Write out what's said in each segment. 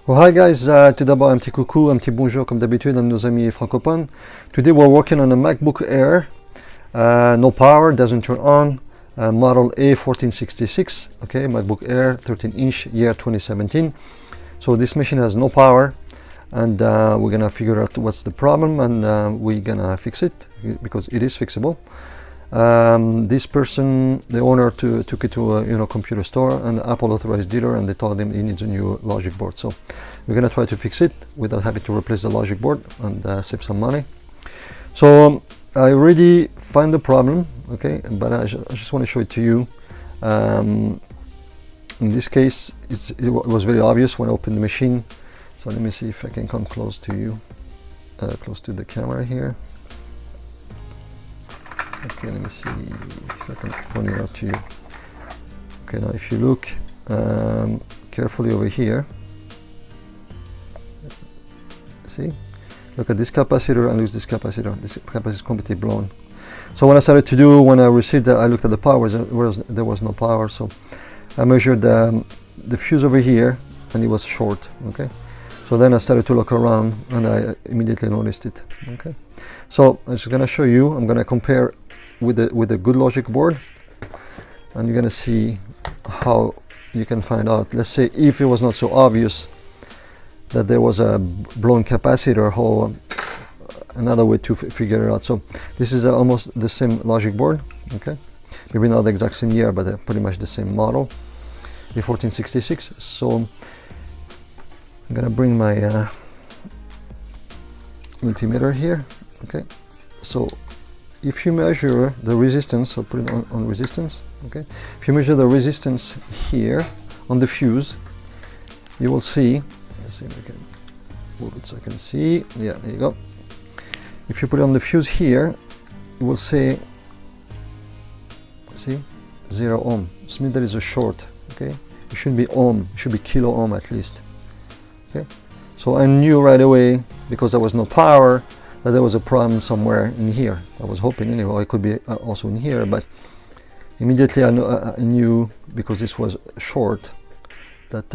Well, hi guys, tout d'abord un petit coucou, un petit bonjour comme d'habitude à nos amis francophones. Today we're working on a MacBook Air, no power, doesn't turn on, model A1466, okay, MacBook Air, 13-inch, year 2017. So this machine has no power, and we're gonna figure out what's the problem, and we're gonna fix it because it is fixable. This person, the owner, took it to a computer store and Apple authorized dealer, and they told him he needs a new logic board. So we're gonna try to fix it without having to replace the logic board and save some money. So I already find the problem, okay, but I just want to show it to you. In this case, it was very obvious when I opened the machine. So let me see if I can come close to you, close to the camera here. Okay, let me see if I can point it out to you. Okay, now if you look carefully over here, see, look at this capacitor and lose this capacitor. This capacitor is completely blown. So what I started to do when I received that, I looked at the power, there was no power, so I measured the fuse over here and it was short, okay? So then I started to look around and I immediately noticed it, okay? So I'm just gonna show you, I'm gonna compare with a good logic board, and you're gonna see how you can find out. Let's say if it was not so obvious that there was a blown capacitor, how another way to figure it out. So this is almost the same logic board, okay, maybe not the exact same year, but pretty much the same model, A1466. So I'm gonna bring my multimeter here, okay. So if you measure the resistance, so put it on resistance, okay, if you measure the resistance here on the fuse, you will see, let's see if I can move it so I can see, yeah, there you go. If you put it on the fuse here, you will see 0 ohm. This means there is a short, okay. It shouldn't be ohm, it should be kilo ohm at least, okay. So I knew right away, because there was no power, that there was a problem somewhere in here. I was hoping anyway it could be also in here, but immediately I knew, because this was short, that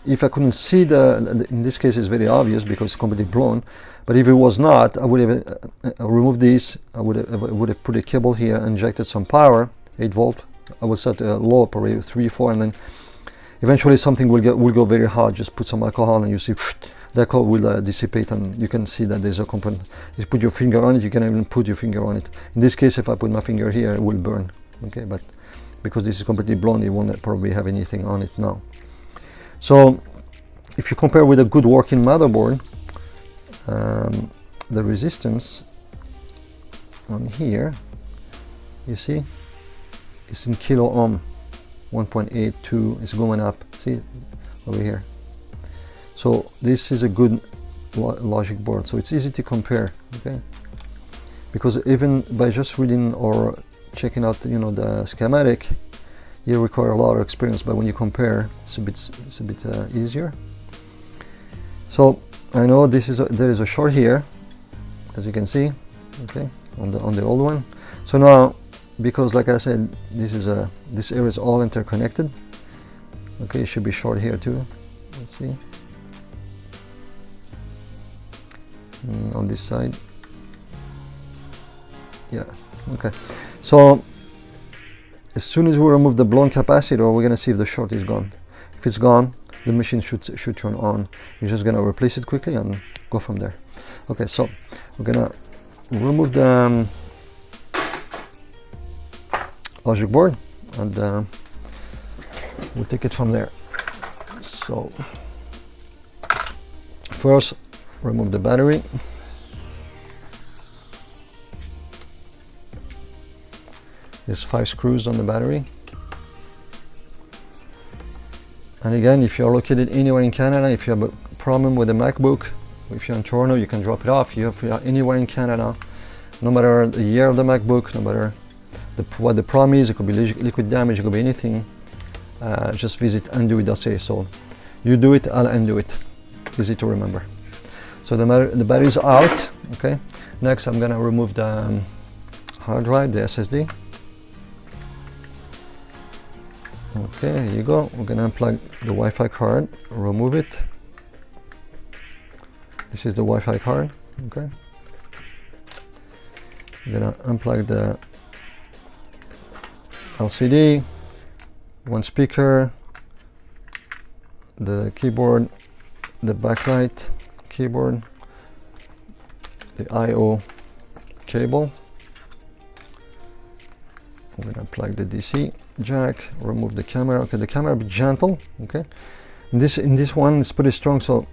if I couldn't see in this case it's very obvious because it's completely blown, but if it was not, I would have removed this, I would have put a cable here, injected some power, 8 volt, I would set a low operator 3, 4, and then eventually something will go very hot. Just put some alcohol and you see the alcohol will dissipate, and you can see that there's a component. If you put your finger on it, you can even put your finger on it. In this case, if I put my finger here, it will burn, okay, but because this is completely blown, it won't probably have anything on it now. So if you compare with a good working motherboard, the resistance on here, you see, it's in kilo ohm, 1.82 is going up, see over here. So this is a good logic board, so it's easy to compare, okay, because even by just reading or checking out the schematic, you require a lot of experience, but when you compare, it's a bit easier. So I know there is a short here, as you can see, okay, on the old one. So now, because like I said, this area is all interconnected, okay, it should be short here too. Let's see, on this side, yeah, okay. So as soon as we remove the blown capacitor, we're gonna see if the short is gone. If it's gone, the machine should turn on. You're just gonna replace it quickly and go from there. Okay, so we're gonna remove the logic board, and we'll take it from there. So first, remove the battery. There's 5 screws on the battery. And again, if you're located anywhere in Canada, if you have a problem with a MacBook, if you're in Toronto, you can drop it off. If you're anywhere in Canada, no matter the year of the MacBook, no matter what the problem is, it could be liquid damage, it could be anything, just visit undoit.ca. So you do it, I'll undo it. Easy to remember. So the battery is out, okay. Next, I'm gonna remove the hard drive, the SSD. Okay, here you go. We're gonna unplug the Wi-Fi card, remove it. This is the Wi-Fi card. Okay. We're gonna unplug the LCD, one speaker, the keyboard, the backlight keyboard, the I/O cable. We're gonna plug the DC jack, remove the camera. Okay, the camera be gentle. Okay, in this one it's pretty strong, so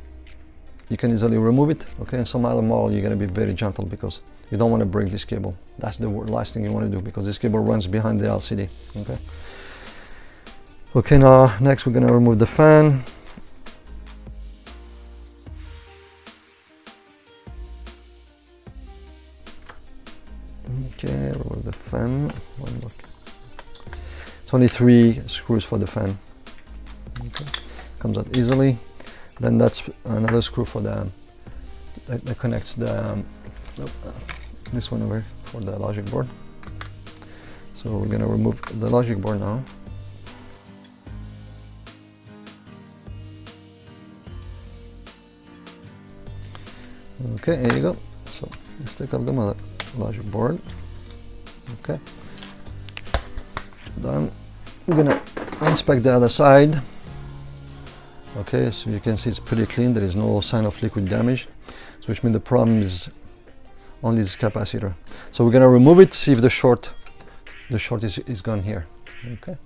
you can easily remove it. Okay, in some other model you're gonna be very gentle because you don't want to break this cable. That's the last thing you want to do because this cable runs behind the LCD. Okay. Okay, now next we're gonna remove the fan. Okay, remove the fan. One more. It's only 3 screws for the fan. Okay, comes out easily. Then that's another screw for the that connects the this one over for the logic board. So we're gonna remove the logic board now. Okay, here you go. So let's take off the logic board. Okay, done. We're gonna inspect the other side. Okay, so you can see it's pretty clean. There is no sign of liquid damage, so which means the problem is only this capacitor. So we're gonna remove it, see if the short is gone here. Okay,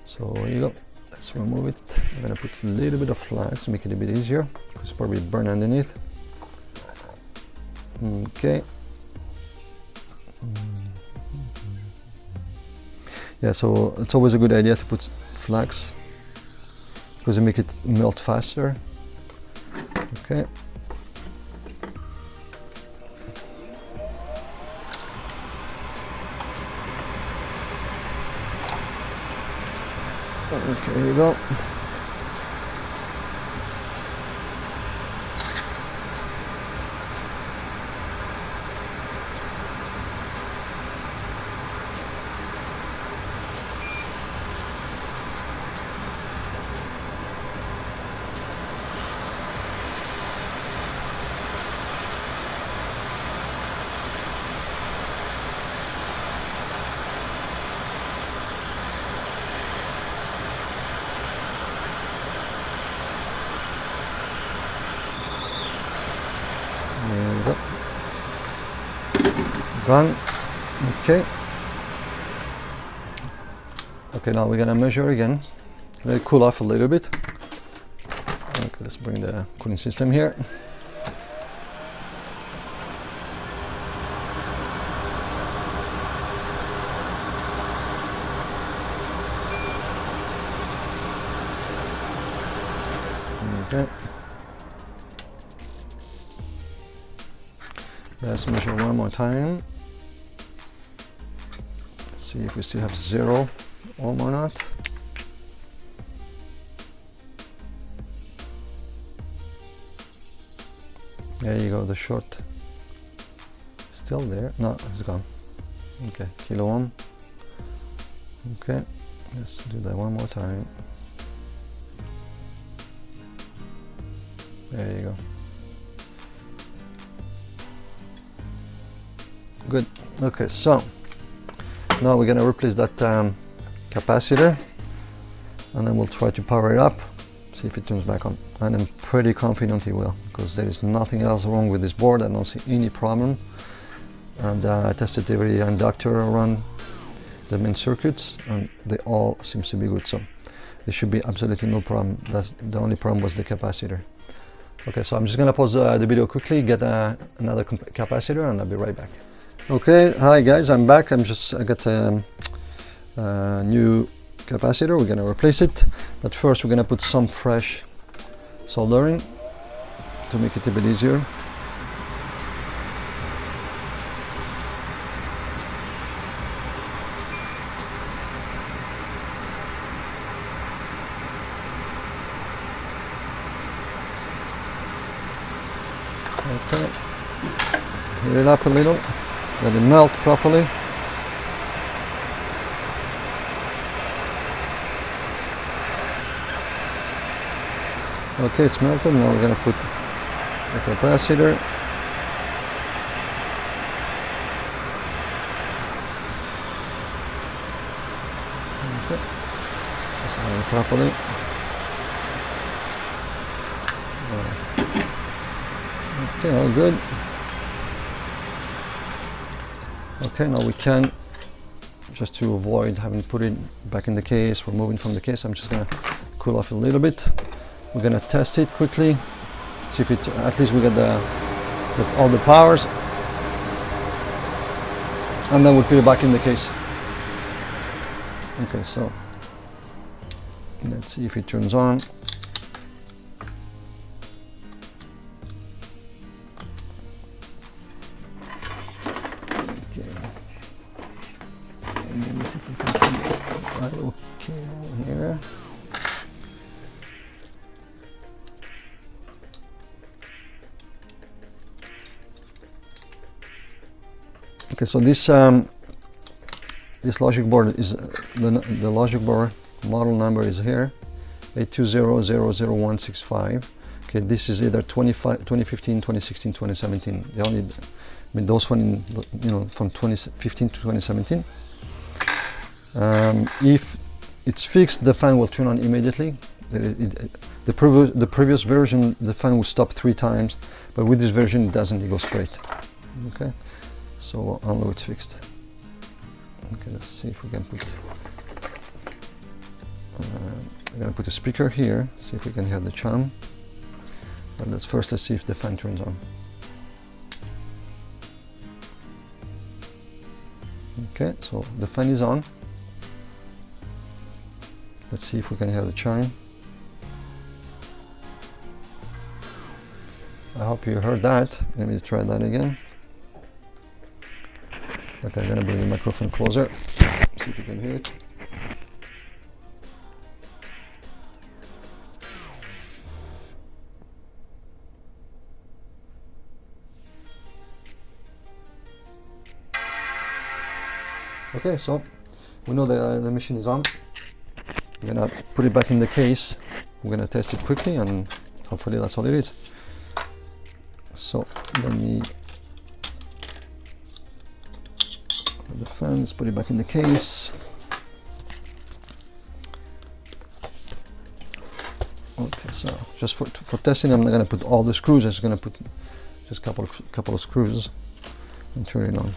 so here you go. Let's remove it. I'm gonna put a little bit of flux to make it a bit easier. It's probably burn underneath. Okay. Yeah, so it's always a good idea to put flux because it makes it melt faster. Okay. Okay, here you go. There we go. Gone. Okay. Okay, now we're gonna measure again. Let it cool off a little bit. Okay, let's bring the cooling system here. Okay. Let's measure one more time. Let's see if we still have 0 ohm or not. There you go, the short still there. No, it's gone. Okay, kilo ohm. Okay, let's do that one more time. There you go. Good. Okay, so now we're gonna replace that capacitor, and then we'll try to power it up, see if it turns back on. And I'm pretty confident it will, because there is nothing else wrong with this board. I don't see any problem. And I tested every inductor around the main circuits, and they all seems to be good. So there should be absolutely no problem. That's the only problem was the capacitor. Okay, so I'm just gonna pause the video quickly, get another capacitor, and I'll be right back. Okay, hi guys, I'm back. I got a new capacitor. We're gonna replace it, but first we're gonna put some fresh soldering to make it a bit easier. Okay, heat it up a little, let it melt properly. Okay, it's melted. Now we're gonna put the capacitor. Okay, that's it properly. Okay, all good. Okay, now we can, just to avoid having to put it back in the case, removing from the case, I'm just gonna cool off a little bit. We're gonna test it quickly, see if it, at least we get all the powers, and then we'll put it back in the case. Okay, so let's see if it turns on. Okay, and let me see if we can put it right okay here. Okay, so this logic board is the logic board model number is here, 820000165. Okay, this is either 2015, 2016, 2017. They only, I mean, those one in, you know, from 2015 to 2017. If it's fixed, the fan will turn on immediately. The previous version, the fan will stop 3 times, but with this version, it doesn't. It goes straight. Okay. So I'll know it's fixed. Okay, let's see if we can put. I'm gonna put a speaker here. See if we can hear the chime. But let's see if the fan turns on. Okay, so the fan is on. Let's see if we can hear the chime. I hope you heard that. Let me try that again. Okay, I'm gonna bring the microphone closer, see if you can hear it. Okay, so we know the machine is on. We're gonna put it back in the case. We're gonna test it quickly, and hopefully that's all it is. So let me the fans, put it back in the case. Okay, so just for testing, I'm not going to put all the screws. I'm just going to put just a couple of screws and turn it on.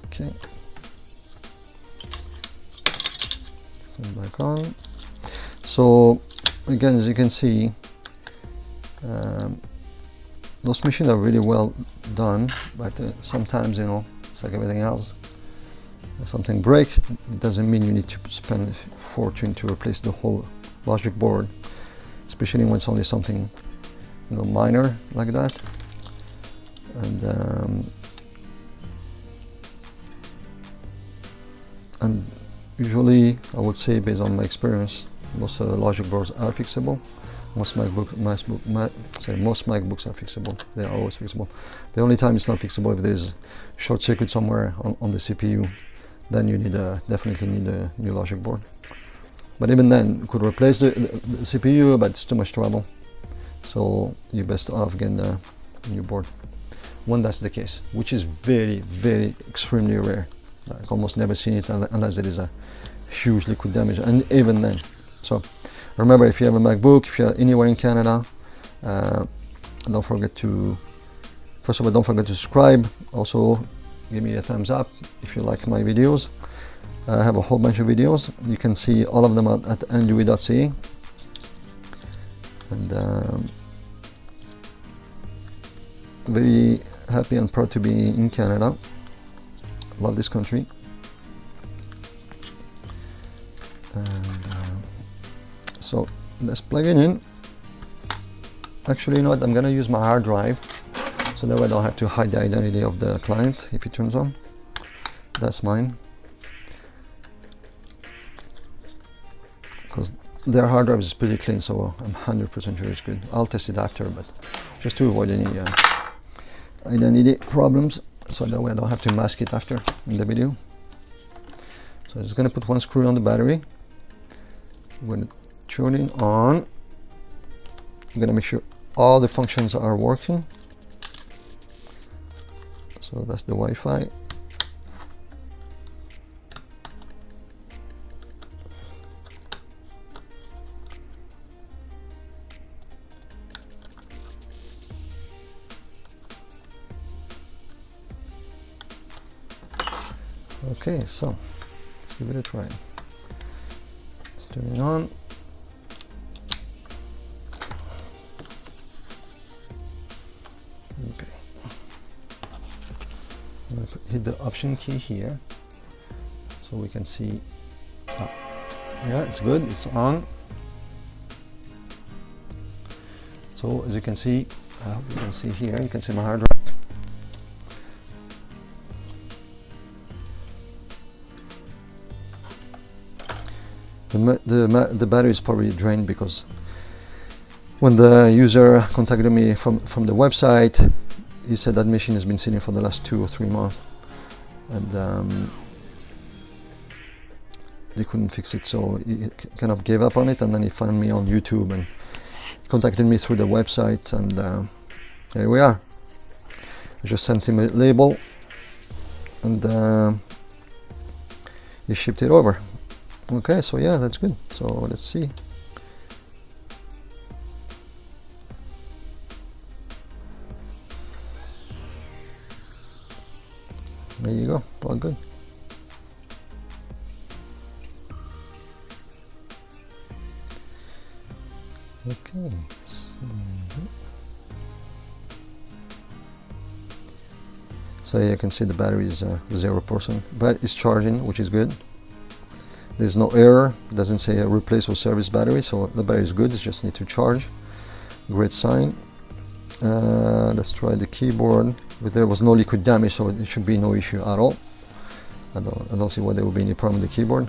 Okay, turn back on. So again, as you can see, those machines are really well done, but sometimes, you know, it's like everything else. If something breaks, it doesn't mean you need to spend a fortune to replace the whole logic board, especially when it's only something, you know, minor like that. And usually, I would say, based on my experience, most logic boards are fixable. Most MacBooks are fixable. They are always fixable. The only time it's not fixable if there is short circuit somewhere on the CPU, then you definitely need a new logic board. But even then, you could replace the CPU, but it's too much trouble. So you're best off getting a new board when that's the case, which is very, very extremely rare. Like almost never seen it unless there is a huge liquid damage, and even then. So remember, if you have a MacBook, if you're anywhere in Canada, don't forget to, first of all, don't forget to subscribe. Also, give me a thumbs up if you like my videos. I have a whole bunch of videos. You can see all of them at undoit.ca. And very happy and proud to be in Canada. Love this country. And so let's plug it in. Actually, you know what? I'm gonna use my hard drive, so that way I don't have to hide the identity of the client if it turns on. That's mine, because their hard drive is pretty clean, so I'm 100% sure it's good. I'll test it after, but just to avoid any identity problems, so that way I don't have to mask it after in the video. So I'm just going to put one screw on the battery. I'm going to turn it on. I'm going to make sure all the functions are working. So that's the Wi-Fi. Okay, so let's give it a try. Let's turn it on. Okay. I'm going to hit the option key here so we can see. Yeah, it's good, it's on. So as you can see, I hope you can see here, you can see my hard drive. The battery is probably drained because when the user contacted me from the website, he said that machine has been sitting for the last 2 or 3 months, and they couldn't fix it, so he kind of gave up on it, and then he found me on YouTube and contacted me through the website, and here we are. I just sent him a label, and he shipped it over. Okay, so yeah, that's good. So let's see. There you go, all good. Okay. So you can see the battery is 0%, but it's charging, which is good. There's no error, it doesn't say replace or service battery, so the battery is good, it just need to charge. Great sign. Let's try the keyboard, but there was no liquid damage, so it should be no issue at all. I don't see why there would be any problem with the keyboard.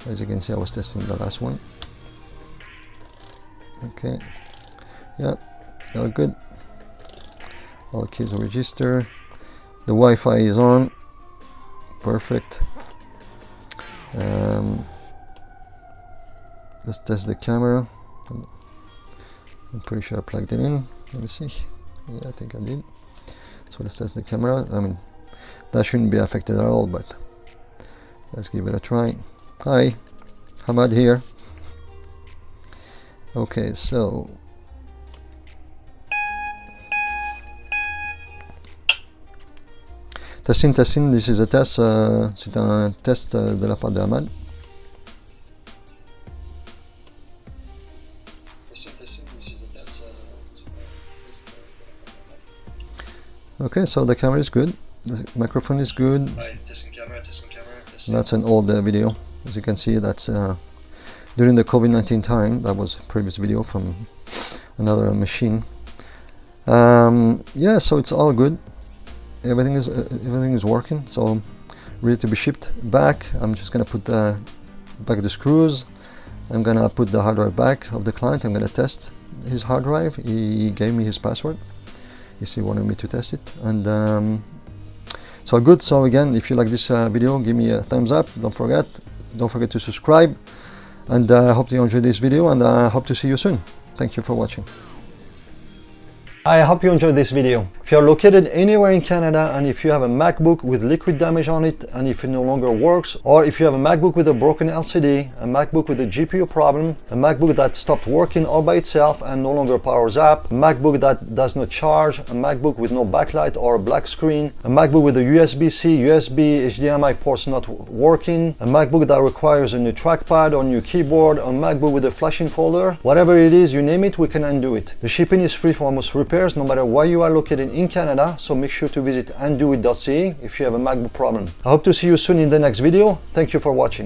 As you can see, I was testing the last one. Okay, yeah, all good. All keys register. The Wi-Fi is on, perfect. Let's test the camera. I'm pretty sure I plugged it in. Let me see. Yeah, I think I did. So let's test the camera. I mean, that shouldn't be affected at all, but let's give it a try. Hi, Hamad here. Okay, so testing, this is a test, c'est un test de la part de Hamad. Okay, so the camera is good, the microphone is good. Testing camera. That's an old video. As you can see, that's during the COVID-19 time. That was a previous video from another machine. Yeah, so it's all good. Everything is working, so ready to be shipped back. I'm just gonna put back the screws. I'm gonna put the hard drive back of the client. I'm gonna test his hard drive. He gave me his password. He wanted me to test it, and so good. So again, if you like this video, give me a thumbs up. Don't forget to subscribe, and I hope you enjoyed this video, and I hope to see you soon. Thank you for watching. I hope you enjoyed this video. If you are located anywhere in Canada, and if you have a MacBook with liquid damage on it, and if it no longer works, or if you have a MacBook with a broken LCD, a MacBook with a GPU problem, a MacBook that stopped working all by itself and no longer powers up, a MacBook that does not charge, a MacBook with no backlight or a black screen, a MacBook with a USB-C, USB, HDMI ports not working, a MacBook that requires a new trackpad or new keyboard, a MacBook with a flashing folder, whatever it is, you name it, we can undo it. The shipping is free for most repairs, no matter where you are located in Canada, so make sure to visit undoit.ca if you have a MacBook problem. I hope to see you soon in the next video. Thank you for watching.